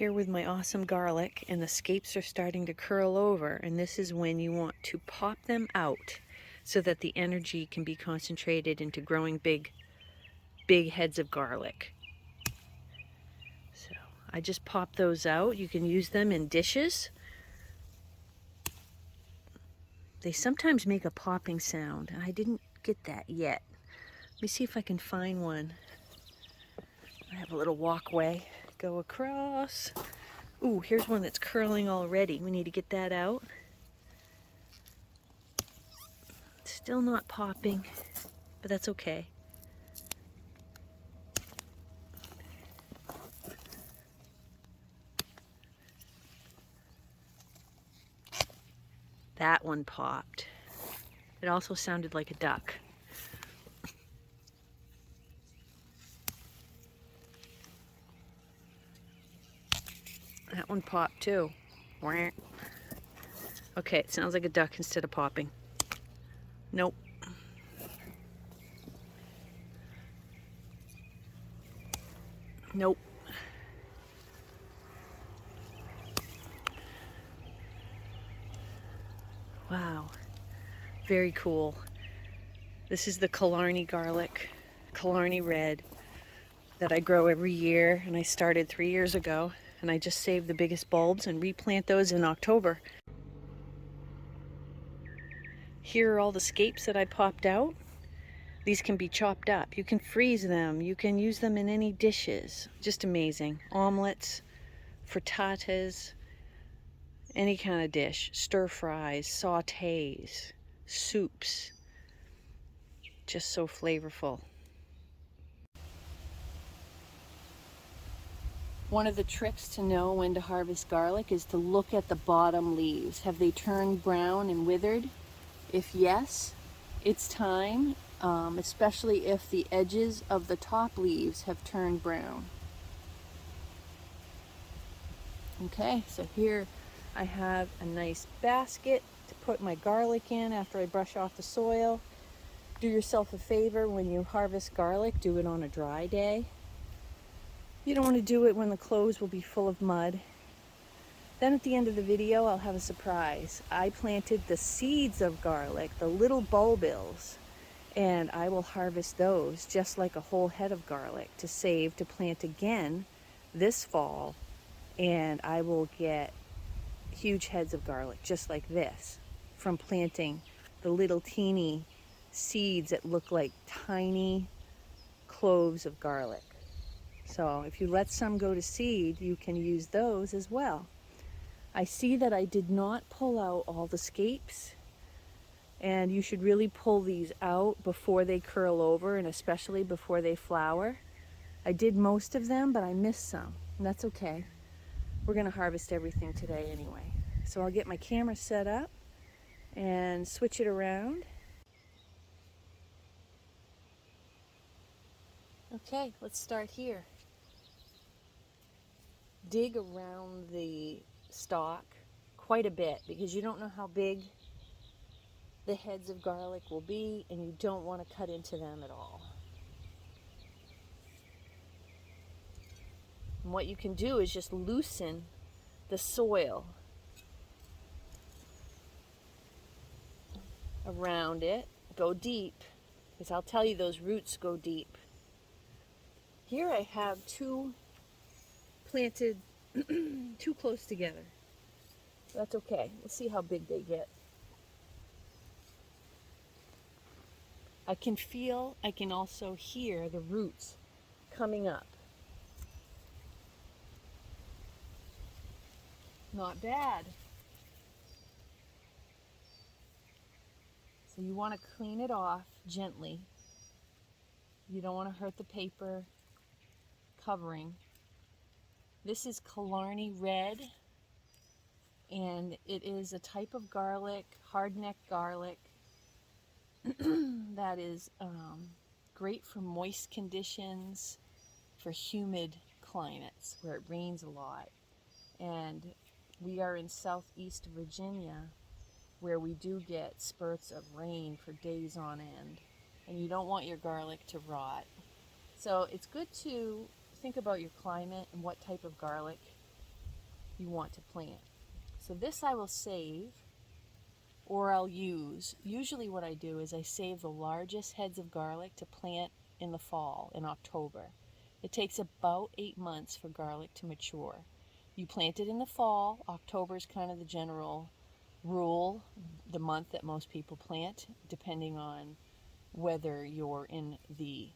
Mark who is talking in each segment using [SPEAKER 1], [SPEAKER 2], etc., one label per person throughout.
[SPEAKER 1] here with my awesome garlic, and the scapes are starting to curl over, and this is when you want to pop them out so that the energy can be concentrated into growing big heads of garlic. So I just pop those out. You can use them in dishes. They sometimes make a popping sound, and I didn't get that yet. Let me see if I can find one. I have a little walkway. Go across. Ooh, here's one that's curling already. We need to get that out. Still not popping, but that's okay. That one popped. It also sounded like a duck. That one popped too. Okay, it sounds like a duck instead of popping. Nope. Nope. Wow. Very cool. This is the Killarney garlic, Killarney red, that I grow every year, and I started 3 years ago, and I just saved the biggest bulbs and replant those in October. Here are all the scapes that I popped out. These can be chopped up. You can freeze them. You can use them in any dishes. Just amazing. Omelets, frittatas, any kind of dish. Stir fries, sautés, soups. Just so flavorful. One of the tricks to know when to harvest garlic is to look at the bottom leaves. Have they turned brown and withered? If yes, it's time, especially if the edges of the top leaves have turned brown. Okay, so here I have a nice basket to put my garlic in after I brush off the soil. Do yourself a favor when you harvest garlic, do it on a dry day. You don't want to do it when the clothes will be full of mud. Then at the end of the video, I'll have a surprise. I planted the seeds of garlic, the little bulbils, and I will harvest those just like a whole head of garlic to save to plant again this fall, and I will get huge heads of garlic just like this from planting the little teeny seeds that look like tiny cloves of garlic. So if you let some go to seed, you can use those as well. I see that I did not pull out all the scapes, and you should really pull these out before they curl over, and especially before they flower. I did most of them, but I missed some, and that's okay. We're gonna harvest everything today anyway. So I'll get my camera set up and switch it around. Okay, let's start here. Dig around the stalk quite a bit because you don't know how big the heads of garlic will be, and you don't want to cut into them at all. And what you can do is just loosen the soil around it. Go deep, because I'll tell you those roots go deep. Here I have two planted too close together. That's okay. Let's see how big they get. I can also hear the roots coming up. Not bad. So you want to clean it off gently. You don't want to hurt the paper covering. This is Killarney red, and it is a type of garlic, hard-neck garlic, that is great for moist conditions, for humid climates where it rains a lot. And we are in southeast Virginia, where we do get spurts of rain for days on end, and you don't want your garlic to rot. So it's good to think about your climate and what type of garlic you want to plant. So this I will save, or I'll use. Usually what I do is I save the largest heads of garlic to plant in the fall, in October. It takes about 8 months for garlic to mature. You plant it in the fall. October is kind of the general rule, the month that most people plant, depending on whether you're in the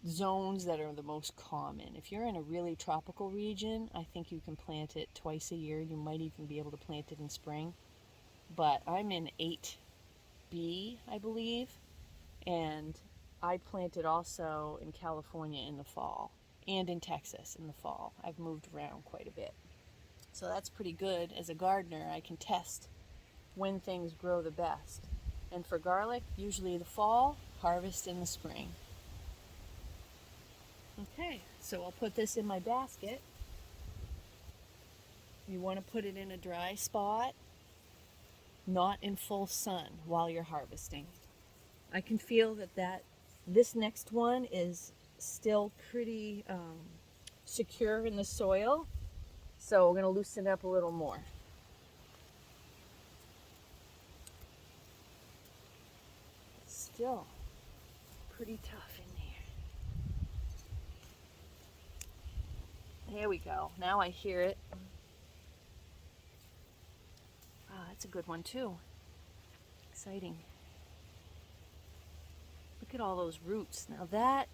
[SPEAKER 1] zones that are the most common. If you're in a really tropical region, I think you can plant it twice a year. You might even be able to plant it in spring. But I'm in 8B, I believe, and I planted also in California in the fall and in Texas in the fall. I've moved around quite a bit. So that's pretty good. As a gardener, I can test when things grow the best. And for garlic, usually the fall, harvest in the spring. Okay, so I'll put this in my basket. You want to put it in a dry spot, not in full sun while you're harvesting. I can feel that this next one is still pretty secure in the soil, so we're going to loosen it up a little more. Still pretty tough in there. There we go. Now I hear it. Wow, that's a good one too. Exciting. Look at all those roots. Now that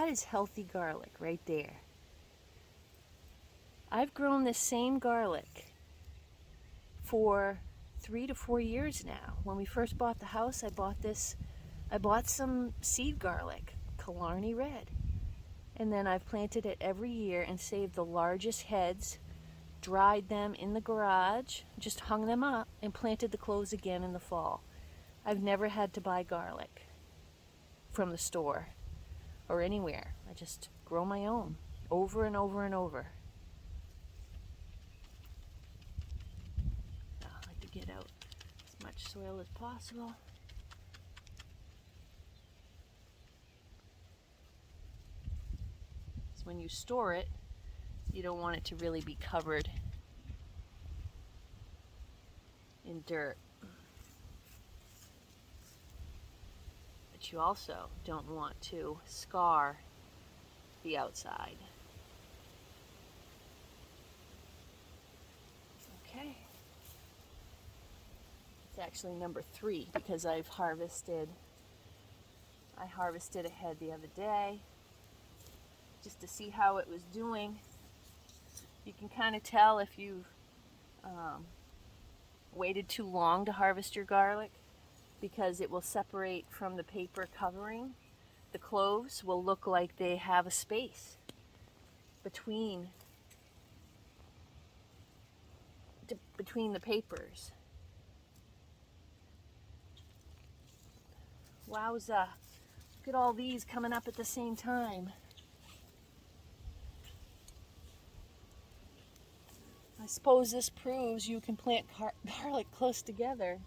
[SPEAKER 1] is healthy garlic right there. I've grown this same garlic for 3 to 4 years now. When we first bought the house, I bought some seed garlic, Killarney Red. And then I've planted it every year and saved the largest heads, dried them in the garage, just hung them up, and planted the cloves again in the fall. I've never had to buy garlic from the store or anywhere. I just grow my own over and over and over. I like to get out as much soil as possible. So when you store it, you don't want it to really be covered in dirt. But you also don't want to scar the outside. Okay. It's actually number 3 because I harvested a head the other day just to see how it was doing. You can kind of tell if you've waited too long to harvest your garlic, because it will separate from the paper covering. The cloves will look like they have a space between the papers. Wowza. Look at all these coming up at the same time. I suppose this proves you can plant garlic close together.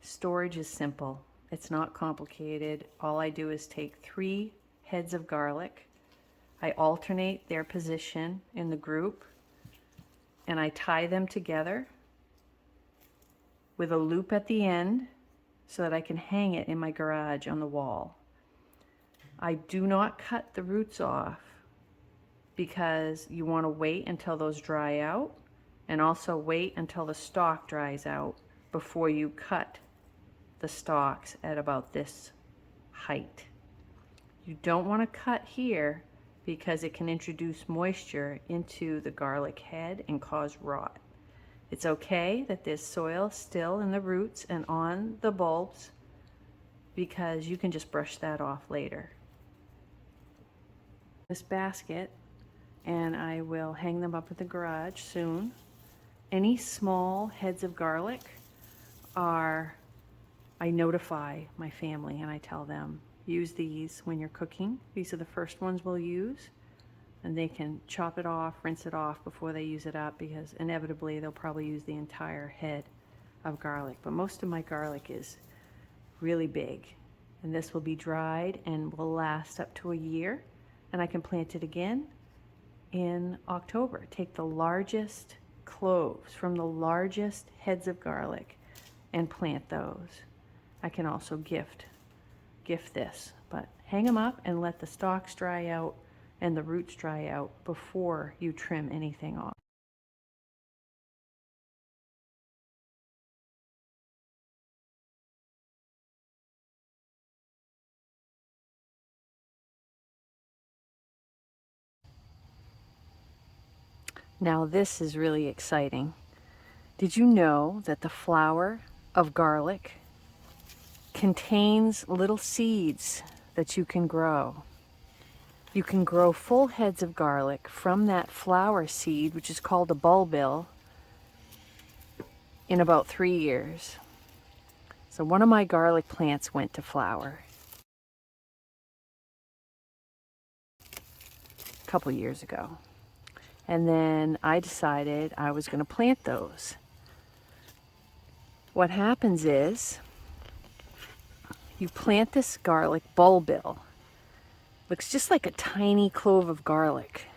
[SPEAKER 1] Storage is simple. It's not complicated. All I do is take 3 heads of garlic. I alternate their position in the group, and I tie them together with a loop at the end so that I can hang it in my garage on the wall. I do not cut the roots off because you want to wait until those dry out, and also wait until the stalk dries out before you cut the stalks at about this height. You don't want to cut here because it can introduce moisture into the garlic head and cause rot. It's okay that there's soil still in the roots and on the bulbs because you can just brush that off later. This basket, and I will hang them up at the garage soon. Any small heads of garlic are, I notify my family and I tell them, use these when you're cooking. These are the first ones we'll use, and they can chop it off, rinse it off before they use it up, because inevitably they'll probably use the entire head of garlic. But most of my garlic is really big, and this will be dried and will last up to a year, and I can plant it again in October. Take the largest cloves from the largest heads of garlic and plant those. I can also gift this, but hang them up and let the stalks dry out and the roots dry out before you trim anything off. Now this is really exciting. Did you know that the flower of garlic contains little seeds that you can grow? You can grow full heads of garlic from that flower seed, which is called a bulbil, in about 3 years. So one of my garlic plants went to flower a couple years ago. And then I decided I was going to plant those. What happens is you plant this garlic bulbil. Looks just like a tiny clove of garlic.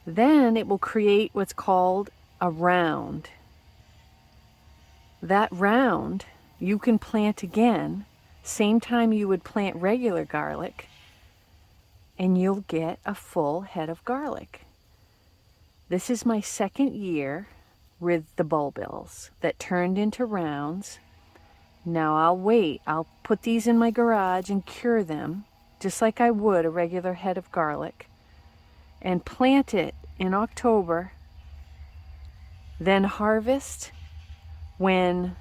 [SPEAKER 1] Then it will create what's called a round. That round you can plant again, same time you would plant regular garlic, and you'll get a full head of garlic. This is my 2nd year with the bulbils that turned into rounds. Now I'll wait. I'll put these in my garage and cure them, just like I would a regular head of garlic, and plant it in October, then harvest when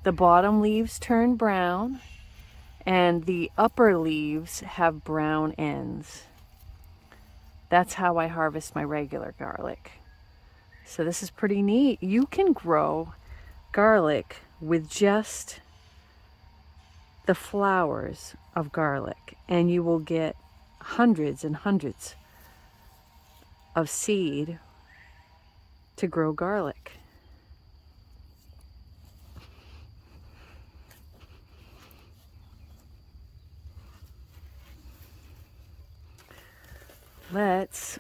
[SPEAKER 1] the bottom leaves turn brown and the upper leaves have brown ends. That's how I harvest my regular garlic. So this is pretty neat. You can grow garlic with just the flowers of garlic, and you will get hundreds and hundreds of seed to grow garlic. Let's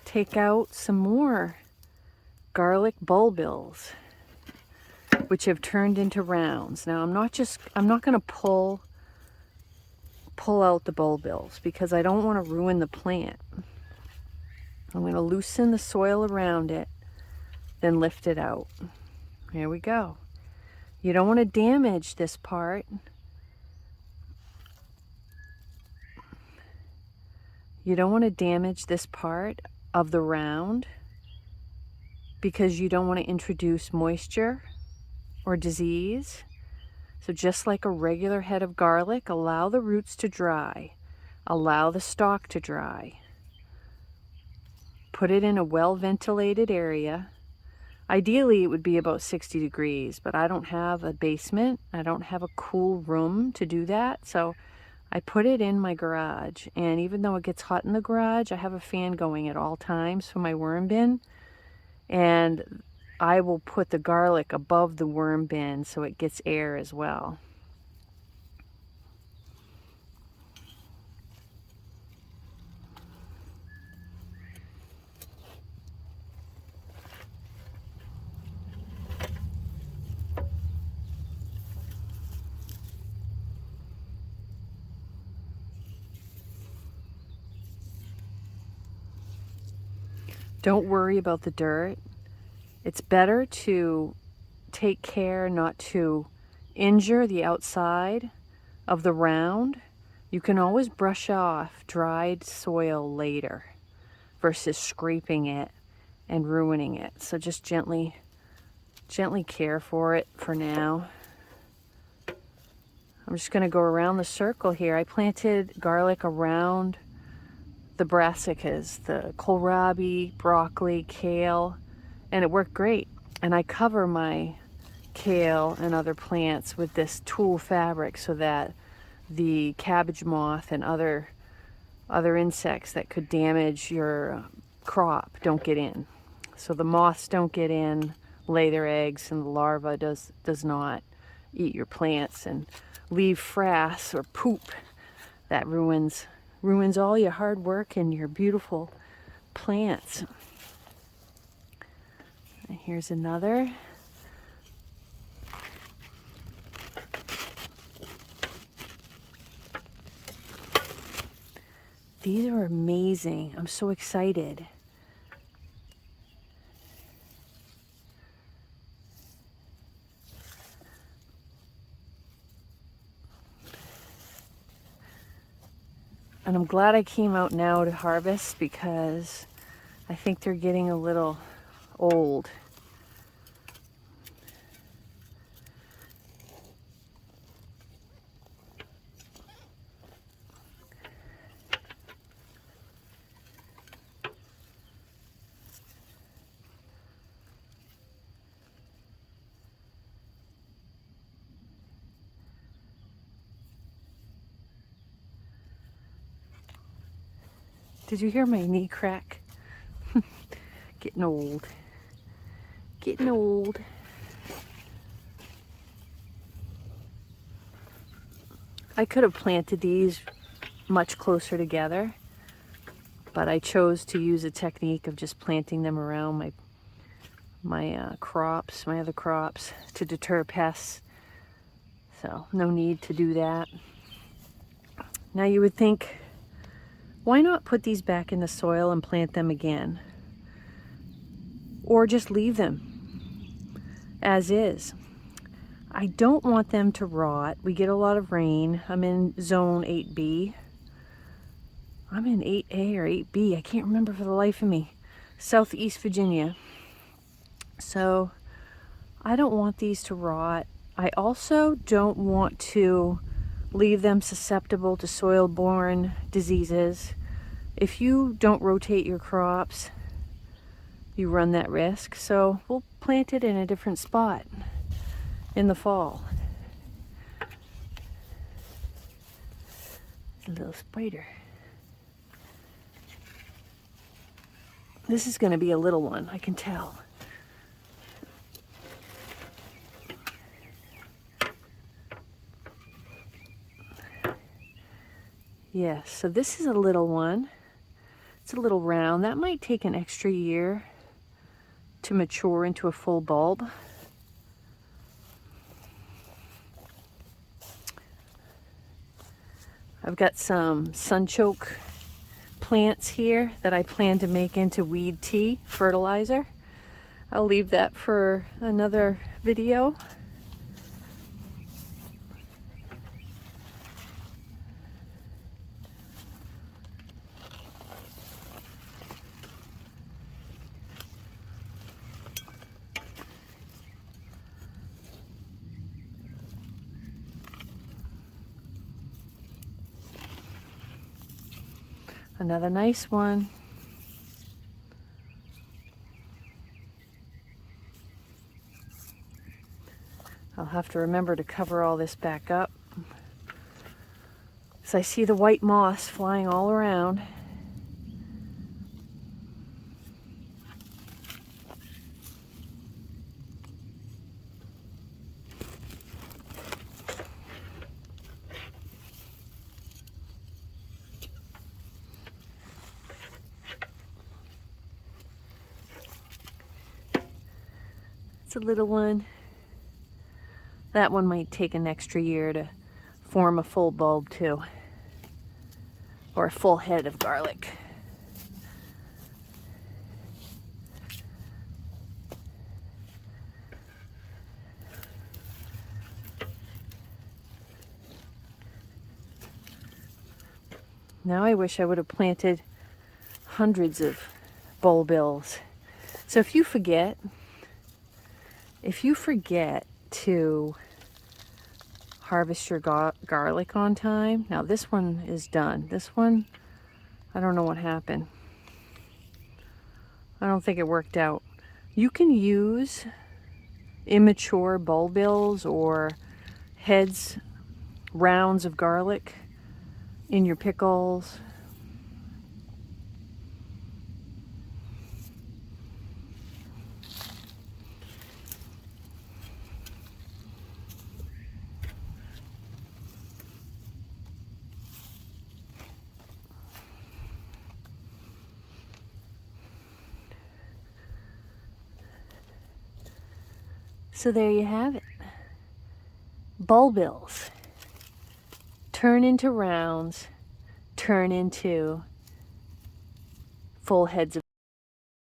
[SPEAKER 1] take out some more garlic bulbils, which have turned into rounds. Now I'm not going to pull out the bulbils because I don't want to ruin the plant. I'm going to loosen the soil around it, then lift it out. Here we go. You don't want to damage this part. You don't want to damage this part of the round because you don't want to introduce moisture or disease. So just like a regular head of garlic, allow the roots to dry. Allow the stalk to dry. Put it in a well-ventilated area. Ideally, it would be about 60 degrees, but I don't have a basement. I don't have a cool room to do that. So I put it in my garage, and even though it gets hot in the garage, I have a fan going at all times for my worm bin, and I will put the garlic above the worm bin so it gets air as well. Don't worry about the dirt. It's better to take care not to injure the outside of the round. You can always brush off dried soil later versus scraping it and ruining it. So just gently care for it for now. I'm just going to go around the circle here. I planted garlic around the brassicas, the kohlrabi, broccoli, kale, and it worked great. And I cover my kale and other plants with this tulle fabric so that the cabbage moth and other insects that could damage your crop don't get in. So the moths don't get in, lay their eggs, and the larva does not eat your plants and leave frass or poop that ruins all your hard work and your beautiful plants. And here's another. These are amazing. I'm so excited. And I'm glad I came out now to harvest because I think they're getting a little old. Did you hear my knee crack? Getting old. Getting old. I could have planted these much closer together, but I chose to use a technique of just planting them around my crops, my other crops, to deter pests. So no need to do that. Now you would think, why not put these back in the soil and plant them again? Or just leave them as is. I don't want them to rot. We get a lot of rain. I'm in zone 8B. I'm in 8A or 8B. I can't remember for the life of me. Southeast Virginia. So I don't want these to rot. I also don't want to leave them susceptible to soil-borne diseases. If you don't rotate your crops, you run that risk. So we'll plant it in a different spot in the fall. A little spider. This is going to be a little one, I can tell. Yes, so this is a little one. It's a little round. That might take an extra year to mature into a full bulb. I've got some sunchoke plants here that I plan to make into weed tea fertilizer. I'll leave that for another video. Another nice one. I'll have to remember to cover all this back up. So I see the white moss flying all around. It's a little one. That one might take an extra year to form a full bulb too, or a full head of garlic. Now I wish I would have planted hundreds of bulbils. So if you forget to harvest your garlic on time, now this one is done. This one, I don't know what happened. I don't think it worked out. You can use immature bulbils or heads, rounds of garlic in your pickles. So there you have it. Bulbils turn into rounds, turn into full heads of